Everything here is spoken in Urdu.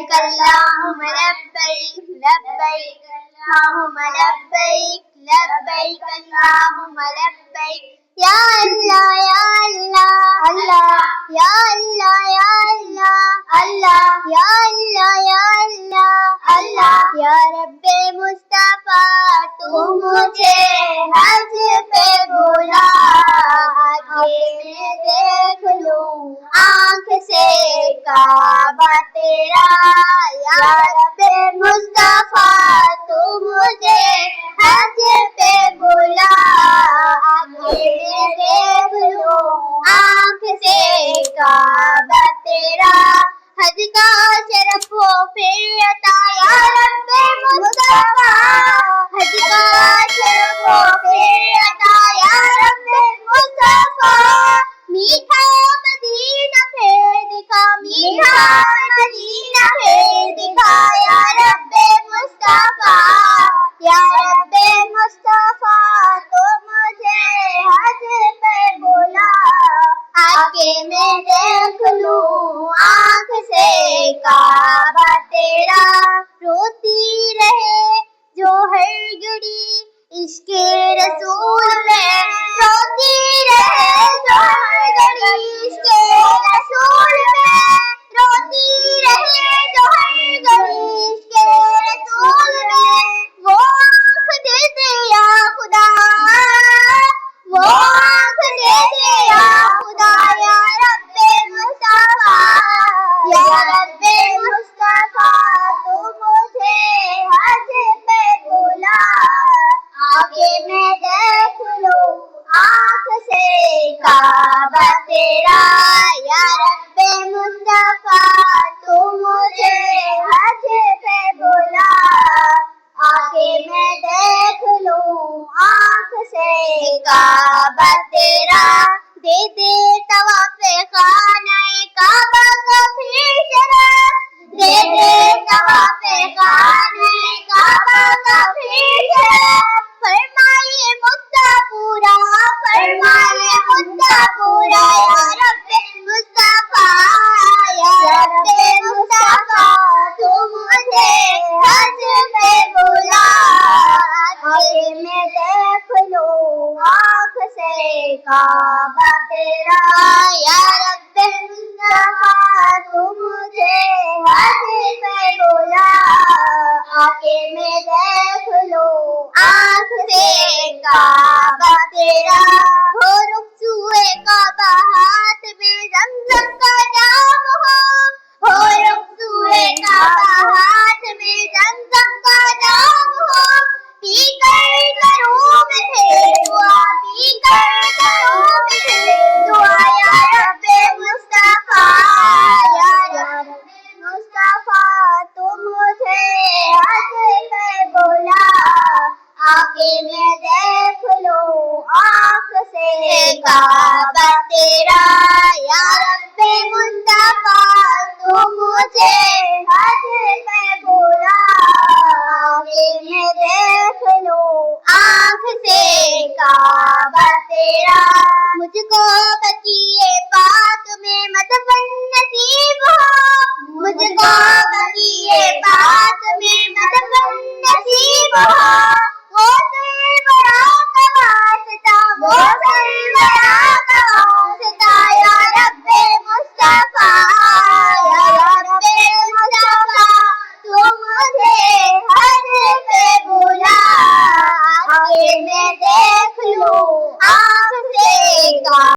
لبیک اللہم لبیک لبیک اللہم لبیک لبیک اللہم لبیک یا اللہ یا اللہ اللہ یا اللہ یا اللہ اللہ یا اللہ یا اللہ اللہ یا رب مصطفیٰ تو مجھے حج پہ بلا آگے میں دیکھ لوں آنکھ سے کعبہ تیرا یا رب مصطفیٰ تو مجھے حج پہ بلا آگے میں دیکھ لوں آنکھ سے کعبہ تیرا حج کا شرف ہو پھر عطا یا رب مصطفیٰ حج کا شرف ہو پھر عطا یا رب مصطفیٰ میٹھا مدینہ پھر دکھا میٹھا مدینہ پھر دکھا یا رب مصطفیٰ یا رب مصطفیٰ تو مجھے حج پہ بلا آگے میں دیکھ لوں آنکھ سے کعبہ تیرا روتی رہے جو ہر گھڑی عشق رسول میں روتی رہے جو ہر گھڑی عشق رسول میں روتی رہے جو ہر گھڑی عشق رسول میں وہ آنکھ دے دے یا خدا وہ آنکھ دے دے یا خدا یا رب مصطفیٰ یا رب مصطفیٰ تو مجھے حج پہ بلا آگے میں دیکھ لوں آنکھ سے کعبہ تیرا یا رب مصطفیٰ تو مجھے حج پہ بلا آگے میں دیکھ لوں آنکھ سے کعبہ تیرا دے دے طواف خانہ کعبہ کا پھر شرف دے دے طواف خانہ کعبہ کا پھر شرف فرمائے مدعا پورا فرمائے مدعا پورا یا رب مصطفیٰ یا رب مصطفیٰ تو مجھے حج پہ بلا آگے میں دیکھ لوں آنکھ سے کعبہ تیرا یا رب مصطفیٰ تو مجھے حج پہ بلا آگے میں دیکھ لوں آنکھ سے کعبہ تیرا ہو رخصوئے کعبہ ہاتھ میں زمزم کا جام ہو رخصوئے کعبہ ہاتھ میں زمزم کا جام ہو پی کر کروں میں پھر دعا پی کر کروں میں پھر دعا یا رب مصطفیٰ یا رب مصطفیٰ تو مجھے حج پہ بلا آگے میں دیکھ لوں آنکھ سے کعبہ تیرا یا رب مصطفیٰ تو مجھے حج پہ بلا آگے میں دیکھ لوں آنکھ سے کعبہ تیرا مجھ کو بقیے پاک میں مدفن نصیب ہو مجھ کو بقیے پاک میں مدفن نصیب ہو وہ سربراہ کا واسطہ وہ سربراہ کا واسطہ یا رب مصطفیٰ یا رب مصطفیٰ تو مجھے حج پہ بلا آگے میں دیکھ لوں آنکھ سے